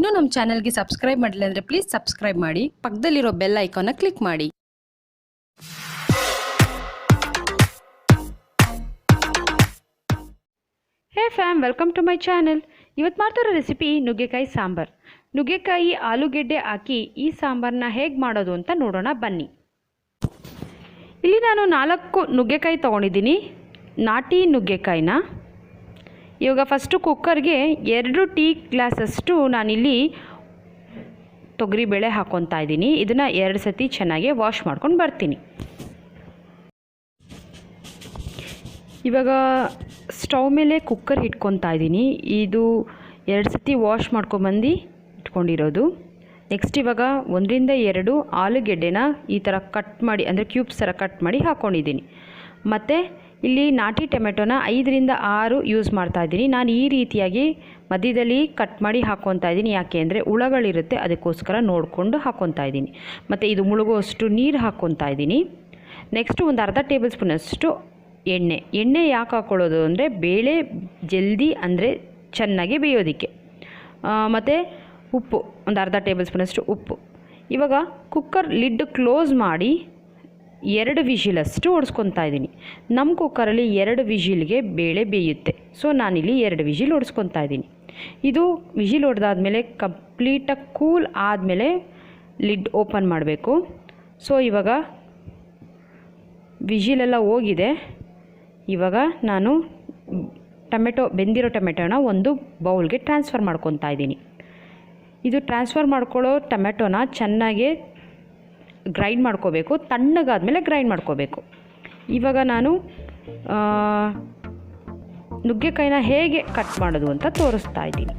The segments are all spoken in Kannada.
ಇನ್ನೂ ನಮ್ಮ ಚಾನೆಲ್ಗೆ ಸಬ್ಸ್ಕ್ರೈಬ್ ಮಾಡಿಲ್ಲ ಅಂದರೆ ಪ್ಲೀಸ್ ಸಬ್ಸ್ಕ್ರೈಬ್ ಮಾಡಿ, ಪಕ್ಕದಲ್ಲಿರೋ ಬೆಲ್ ಐಕಾನ್ನ ಕ್ಲಿಕ್ ಮಾಡಿ. Hey fam, welcome to my channel. ಇವತ್ತು ಮಾಡ್ತಿರೋ ರೆಸಿಪಿ ನುಗ್ಗೆಕಾಯಿ ಸಾಂಬಾರ್. ನುಗ್ಗೆಕಾಯಿ ಆಲೂಗೆಡ್ಡೆ ಹಾಕಿ ಈ ಸಾಂಬಾರನ್ನ ಹೇಗೆ ಮಾಡೋದು ಅಂತ ನೋಡೋಣ ಬನ್ನಿ. ಇಲ್ಲಿ ನಾನು 4 ನುಗ್ಗೆಕಾಯಿ ತೊಗೊಂಡಿದ್ದೀನಿ, ನಾಟಿ ನುಗ್ಗೆಕಾಯಿನ. ಇವಾಗ ಫಸ್ಟು ಕುಕ್ಕರ್ಗೆ 2 ಟೀ ಗ್ಲಾಸಷ್ಟು ನಾನಿಲ್ಲಿ ತೊಗರಿಬೇಳೆ ಹಾಕ್ಕೊತಾ ಇದ್ದೀನಿ. ಇದನ್ನು 2 ಸತಿ ಚೆನ್ನಾಗಿ ವಾಶ್ ಮಾಡ್ಕೊಂಡು ಬರ್ತೀನಿ. ಇವಾಗ ಸ್ಟವ್ ಮೇಲೆ ಕುಕ್ಕರ್ ಇಟ್ಕೊತಾ ಇದ್ದೀನಿ. ಇದು 2 ಸತಿ ವಾಶ್ ಮಾಡ್ಕೊಂಬಂದು ಇಟ್ಕೊಂಡಿರೋದು. ನೆಕ್ಸ್ಟ್ ಇವಾಗ 1 ರಿಂದ 2 ಆಲೂಗೆಡ್ಡೆನ ಈ ಥರ ಕಟ್ ಮಾಡಿ, ಅಂದರೆ ಕ್ಯೂಬ್ಸ್ ಥರ ಕಟ್ ಮಾಡಿ ಹಾಕ್ಕೊಂಡಿದ್ದೀನಿ. ಮತ್ತು ಇಲ್ಲಿ ನಾಟಿ ಟೊಮೆಟೊನ 5 ರಿಂದ 6 ಯೂಸ್ ಮಾಡ್ತಾಯಿದ್ದೀನಿ. ನಾನು ಈ ರೀತಿಯಾಗಿ ಮಧ್ಯದಲ್ಲಿ ಕಟ್ ಮಾಡಿ ಹಾಕ್ಕೊತಾ ಇದ್ದೀನಿ. ಯಾಕೆ ಅಂದರೆ ಹುಳಗಳಿರುತ್ತೆ, ಅದಕ್ಕೋಸ್ಕರ ನೋಡಿಕೊಂಡು ಹಾಕ್ಕೊತಾ ಇದ್ದೀನಿ. ಮತ್ತು ಇದು ಮುಳುಗುವಷ್ಟು ನೀರು ಹಾಕ್ಕೊತಾ ಇದ್ದೀನಿ. ನೆಕ್ಸ್ಟು ಒಂದು ಅರ್ಧ ಟೇಬಲ್ ಸ್ಪೂನಷ್ಟು ಎಣ್ಣೆ ಯಾಕೆ ಹಾಕ್ಕೊಳ್ಳೋದು ಅಂದರೆ ಬೇಳೆ ಜಲ್ದಿ ಅಂದರೆ ಚೆನ್ನಾಗಿ ಬೇಯೋದಕ್ಕೆ. ಮತ್ತು ಉಪ್ಪು, ಒಂದು ಅರ್ಧ ಟೇಬಲ್ ಸ್ಪೂನಷ್ಟು ಉಪ್ಪು. ಇವಾಗ ಕುಕ್ಕರ್ ಲಿಡ್ ಕ್ಲೋಸ್ ಮಾಡಿ 2 ವಿಷಿಲಷ್ಟು ಹೊಡ್ಸ್ಕೊತಾ ಇದ್ದೀನಿ. ನಮ್ಮ ಕುಕ್ಕರಲ್ಲಿ 2 ವಿಷಿಲ್ಗೆ ಬೇಳೆ ಬೇಯುತ್ತೆ. ಸೊ ನಾನಿಲ್ಲಿ 2 ವಿಷಿಲ್ ಹೊಡ್ಸ್ಕೊತಾ ಇದ್ದೀನಿ. ಇದು ವಿಷಿಲ್ ಹೊಡೆದಾದ್ಮೇಲೆ ಕಂಪ್ಲೀಟಾಗಿ ಕೂಲ್ ಆದಮೇಲೆ ಲಿಡ್ ಓಪನ್ ಮಾಡಬೇಕು. ಸೊ ಇವಾಗ ವಿಷಿಲೆಲ್ಲ ಹೋಗಿದೆ. ಇವಾಗ ನಾನು ಬೆಂದಿರೋ ಟೊಮೆಟೊನ ಒಂದು ಬೌಲ್ಗೆ ಟ್ರಾನ್ಸ್ಫರ್ ಮಾಡ್ಕೊತಾ ಇದ್ದೀನಿ. ಇದು ಟ್ರಾನ್ಸ್ಫರ್ ಮಾಡ್ಕೊಳ್ಳೋ ಟೊಮೆಟೊನ ಚೆನ್ನಾಗಿ ಗ್ರೈಂಡ್ ಮಾಡ್ಕೋಬೇಕು. ತಣ್ಣಗಾದ್ಮೇಲೆ ಗ್ರೈಂಡ್ ಮಾಡ್ಕೋಬೇಕು. ಇವಾಗ ನಾನು ನುಗ್ಗೆಕಾಯಿನ ಹೇಗೆ ಕಟ್ ಮಾಡೋದು ಅಂತ ತೋರಿಸ್ತಾ ಇದ್ದೀನಿ.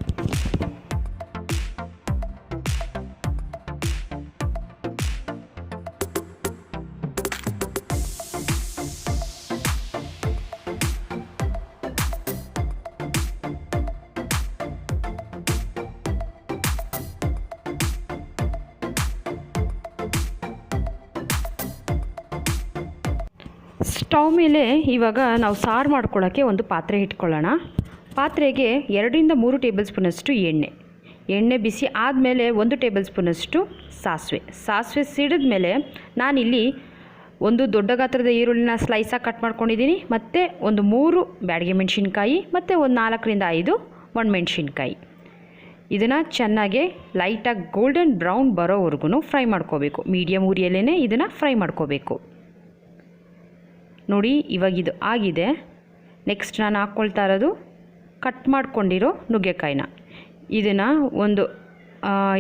ಸ್ಟವ್ ಮೇಲೆ ಇವಾಗ ನಾವು ಸಾರು ಮಾಡ್ಕೊಳ್ಳೋಕ್ಕೆ ಒಂದು ಪಾತ್ರೆ ಇಟ್ಕೊಳ್ಳೋಣ. ಪಾತ್ರೆಗೆ 2 ರಿಂದ 3 ಟೇಬಲ್ ಸ್ಪೂನಷ್ಟು ಎಣ್ಣೆ ಬಿಸಿ ಆದಮೇಲೆ 1 ಟೇಬಲ್ ಸ್ಪೂನಷ್ಟು ಸಾಸಿವೆ ಸಿಡಿದ ಮೇಲೆ ನಾನಿಲ್ಲಿ ಒಂದು ದೊಡ್ಡ ಗಾತ್ರದ ಈರುಳ್ಳಿನ ಸ್ಲೈಸಾಗಿ ಕಟ್ ಮಾಡ್ಕೊಂಡಿದ್ದೀನಿ. ಮತ್ತು ಒಂದು 3 ಬ್ಯಾಡಗೆ ಮೆಣಸಿನ್ಕಾಯಿ ಮತ್ತು ಒಂದು 4 ರಿಂದ 5 ಒಣಮೆಣಸಿನ್ಕಾಯಿ. ಇದನ್ನು ಚೆನ್ನಾಗಿ ಲೈಟಾಗಿ ಗೋಲ್ಡನ್ ಬ್ರೌನ್ ಬರೋವರೆಗೂ ಫ್ರೈ ಮಾಡ್ಕೋಬೇಕು. ಮೀಡಿಯಮ್ ಉರಿಯಲ್ಲೇ ಇದನ್ನು ಫ್ರೈ ಮಾಡ್ಕೋಬೇಕು. ನೋಡಿ, ಇವಾಗ ಇದು ಆಗಿದೆ. ನೆಕ್ಸ್ಟ್ ನಾನು ಹಾಕ್ಕೊಳ್ತಾ ಇರೋದು ಕಟ್ ಮಾಡ್ಕೊಂಡಿರೋ ನುಗ್ಗೆಕಾಯಿನ. ಇದನ್ನು ಒಂದು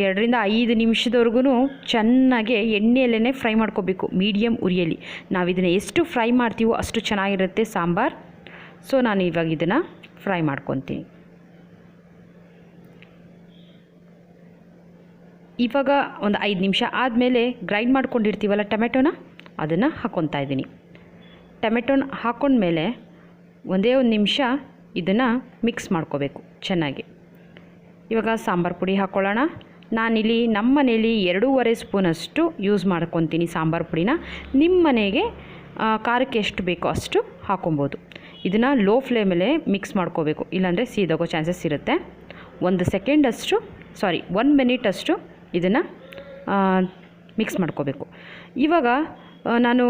2 ರಿಂದ 5 ನಿಮಿಷದವರೆಗೂ ಚೆನ್ನಾಗಿ ಎಣ್ಣೆಯಲ್ಲೇ ಫ್ರೈ ಮಾಡ್ಕೋಬೇಕು, ಮೀಡಿಯಮ್ ಉರಿಯಲ್ಲಿ. ನಾವು ಇದನ್ನು ಎಷ್ಟು ಫ್ರೈ ಮಾಡ್ತೀವೋ ಅಷ್ಟು ಚೆನ್ನಾಗಿರುತ್ತೆ ಸಾಂಬಾರ್. ಸೊ ನಾನು ಇವಾಗ ಇದನ್ನು ಫ್ರೈ ಮಾಡ್ಕೊತೀನಿ. ಇವಾಗ ಒಂದು 5 ನಿಮಿಷ ಆದಮೇಲೆ ಗ್ರೈಂಡ್ ಮಾಡ್ಕೊಂಡಿರ್ತೀವಲ್ಲ ಟೊಮೆಟೊನ, ಅದನ್ನು ಹಾಕ್ಕೊತಾ ಇದ್ದೀನಿ. ಟೊಮೆಟೊನ ಹಾಕ್ಕೊಂಡ್ಮೇಲೆ ಒಂದೇ ಒಂದು ನಿಮಿಷ ಇದನ್ನು ಮಿಕ್ಸ್ ಮಾಡ್ಕೋಬೇಕು ಚೆನ್ನಾಗಿ. ಇವಾಗ ಸಾಂಬಾರು ಪುಡಿ ಹಾಕ್ಕೊಳ್ಳೋಣ. ನಾನಿಲ್ಲಿ ನಮ್ಮ ಮನೇಲಿ 2.5 ಸ್ಪೂನಷ್ಟು ಯೂಸ್ ಮಾಡ್ಕೊತೀನಿ ಸಾಂಬಾರು ಪುಡಿನ. ನಿಮ್ಮ ಮನೆಗೆ ಖಾರಕ್ಕೆ ಎಷ್ಟು ಬೇಕೋ ಅಷ್ಟು ಹಾಕ್ಕೊಬೋದು. ಇದನ್ನು ಲೋ ಫ್ಲೇಮಲ್ಲೇ ಮಿಕ್ಸ್ ಮಾಡ್ಕೋಬೇಕು, ಇಲ್ಲಾಂದರೆ ಸೀದೋಗೋ ಚಾನ್ಸಸ್ ಇರುತ್ತೆ. 1 ಮಿನಿಟಷ್ಟು ಇದನ್ನು ಮಿಕ್ಸ್ ಮಾಡ್ಕೋಬೇಕು. ಇವಾಗ ನಾನು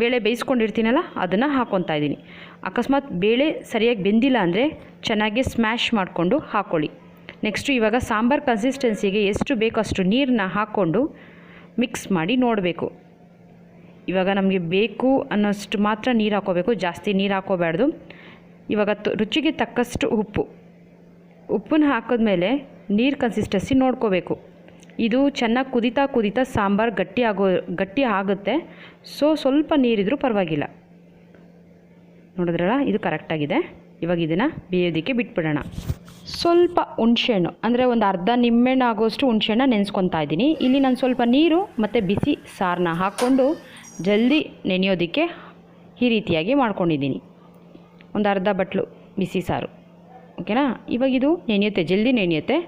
ಬೇಳೆ ಬೇಯಿಸ್ಕೊಂಡಿರ್ತೀನಲ್ಲ, ಅದನ್ನು ಹಾಕ್ಕೊತಾ ಇದ್ದೀನಿ. ಅಕಸ್ಮಾತ್ ಬೇಳೆ ಸರಿಯಾಗಿ ಬೆಂದಿಲ್ಲ ಅಂದರೆ ಚೆನ್ನಾಗಿ ಸ್ಮ್ಯಾಶ್ ಮಾಡಿಕೊಂಡು ಹಾಕ್ಕೊಳ್ಳಿ. ನೆಕ್ಸ್ಟು ಇವಾಗ ಸಾಂಬಾರು ಕನ್ಸಿಸ್ಟೆನ್ಸಿಗೆ ಎಷ್ಟು ಬೇಕೋ ಅಷ್ಟು ನೀರನ್ನ ಹಾಕ್ಕೊಂಡು ಮಿಕ್ಸ್ ಮಾಡಿ ನೋಡಬೇಕು. ಇವಾಗ ನಮಗೆ ಬೇಕು ಅನ್ನೋಷ್ಟು ಮಾತ್ರ ನೀರು ಹಾಕ್ಕೋಬೇಕು, ಜಾಸ್ತಿ ನೀರು ಹಾಕ್ಕೋಬಾರ್ದು. ಇವಾಗ ರುಚಿಗೆ ತಕ್ಕಷ್ಟು ಉಪ್ಪನ್ನ ಹಾಕಿದ್ಮೇಲೆ ನೀರು ಕನ್ಸಿಸ್ಟೆನ್ಸಿ ನೋಡ್ಕೋಬೇಕು. ಇದು ಚೆನ್ನಾಗಿ ಕುದೀತಾ ಸಾಂಬಾರು ಗಟ್ಟಿ ಆಗುತ್ತೆ. ಸೊ ಸ್ವಲ್ಪ ನೀರಿದ್ರೂ ಪರವಾಗಿಲ್ಲ. ನೋಡಿದ್ರಲ್ಲ, ಇದು ಕರೆಕ್ಟಾಗಿದೆ. ಇವಾಗ ಇದನ್ನು ಬೇಯೋದಕ್ಕೆ ಬಿಟ್ಬಿಡೋಣ. ಸ್ವಲ್ಪ ಹುಣಸೆಹಣ್ಣು, ಅಂದರೆ ಒಂದು ಅರ್ಧ ನಿಂಬೆಹಣ್ಣು ಆಗೋಷ್ಟು ಹುಣಸೆಹಣ್ಣ ನೆನೆಸ್ಕೊತಾ ಇದ್ದೀನಿ. ಇಲ್ಲಿ ನಾನು ಸ್ವಲ್ಪ ನೀರು ಮತ್ತು ಬಿಸಿ ಸಾರನ್ನ ಹಾಕ್ಕೊಂಡು ಜಲ್ದಿ ನೆನೆಯೋದಕ್ಕೆ ಈ ರೀತಿಯಾಗಿ ಮಾಡ್ಕೊಂಡಿದ್ದೀನಿ. ಒಂದು ಅರ್ಧ ಬಟ್ಲು ಬಿಸಿ ಸಾರು, ಓಕೆನಾ. ಇವಾಗ ಇದು ನೆನೆಯುತ್ತೆ, ಜಲ್ದಿ ನೆನೆಯುತ್ತೆ.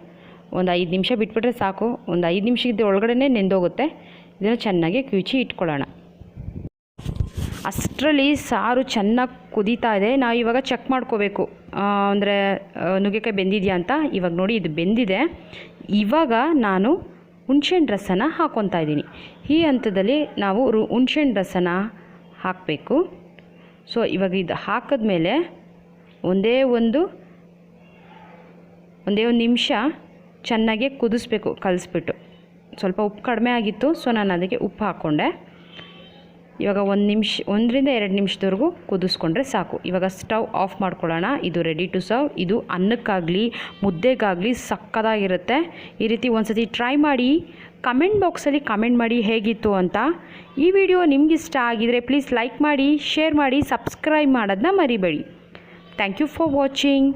ಒಂದು 5 ನಿಮಿಷ ಬಿಟ್ಬಿಟ್ರೆ ಸಾಕು. ಒಂದು 5 ನಿಮಿಷದ ಒಳಗಡೆ ನೆಂದೋಗುತ್ತೆ. ಇದನ್ನು ಚೆನ್ನಾಗಿ ಕಿವುಚಿ ಇಟ್ಕೊಳ್ಳೋಣ. ಅಷ್ಟರಲ್ಲಿ ಸಾರು ಚೆನ್ನಾಗಿ ಕುದೀತಾ ಇದೆ. ನಾವು ಇವಾಗ ಚೆಕ್ ಮಾಡ್ಕೋಬೇಕು ಅಂದರೆ ನುಗ್ಗೆಕಾಯಿ ಬೆಂದಿದೆಯಾ ಅಂತ. ಇವಾಗ ನೋಡಿ ಇದು ಬೆಂದಿದೆ. ಇವಾಗ ನಾನು ಹುಣ್ಸೆಹಣ್ಣು ರಸನ ಹಾಕ್ಕೊತಾ ಇದ್ದೀನಿ. ಈ ಹಂತದಲ್ಲಿ ನಾವು ಹುಣ್ಸೆಹಣ್ಣು ರಸನ ಹಾಕಬೇಕು. ಸೊ ಇವಾಗ ಇದು ಹಾಕಿದ್ಮೇಲೆ ಒಂದೇ ಒಂದು ನಿಮಿಷ ಚೆನ್ನಾಗಿ ಕುದಿಸ್ಬೇಕು. ಕಲಿಸ್ಬಿಟ್ಟು ಸ್ವಲ್ಪ ಉಪ್ಪು ಕಡಿಮೆ ಆಗಿತ್ತು, ಸೊ ನಾನು ಅದಕ್ಕೆ ಉಪ್ಪು ಹಾಕ್ಕೊಂಡೆ. ಇವಾಗ 1 ರಿಂದ 2 ನಿಮಿಷದವರೆಗೂ ಕುದಿಸ್ಕೊಂಡ್ರೆ ಸಾಕು. ಇವಾಗ ಸ್ಟವ್ ಆಫ್ ಮಾಡ್ಕೊಳ್ಳೋಣ. ಇದು ರೆಡಿ ಟು ಸರ್ವ್. ಇದು ಅನ್ನಕ್ಕಾಗಲಿ ಮುದ್ದೆಗಾಗಲಿ ಸಕ್ಕತ್ತಾಗಿರುತ್ತೆ. ಈ ರೀತಿ ಒಂದ್ಸತಿ ಟ್ರೈ ಮಾಡಿ, ಕಮೆಂಟ್ ಬಾಕ್ಸಲ್ಲಿ ಕಮೆಂಟ್ ಮಾಡಿ ಹೇಗಿತ್ತು ಅಂತ. ಈ ವಿಡಿಯೋ ನಿಮ್ಗೆ ಇಷ್ಟ ಆಗಿದರೆ ಪ್ಲೀಸ್ ಲೈಕ್ ಮಾಡಿ, ಶೇರ್ ಮಾಡಿ, ಸಬ್ಸ್ಕ್ರೈಬ್ ಮಾಡೋದನ್ನ ಮರಿಬೇಡಿ. Thank you for watching.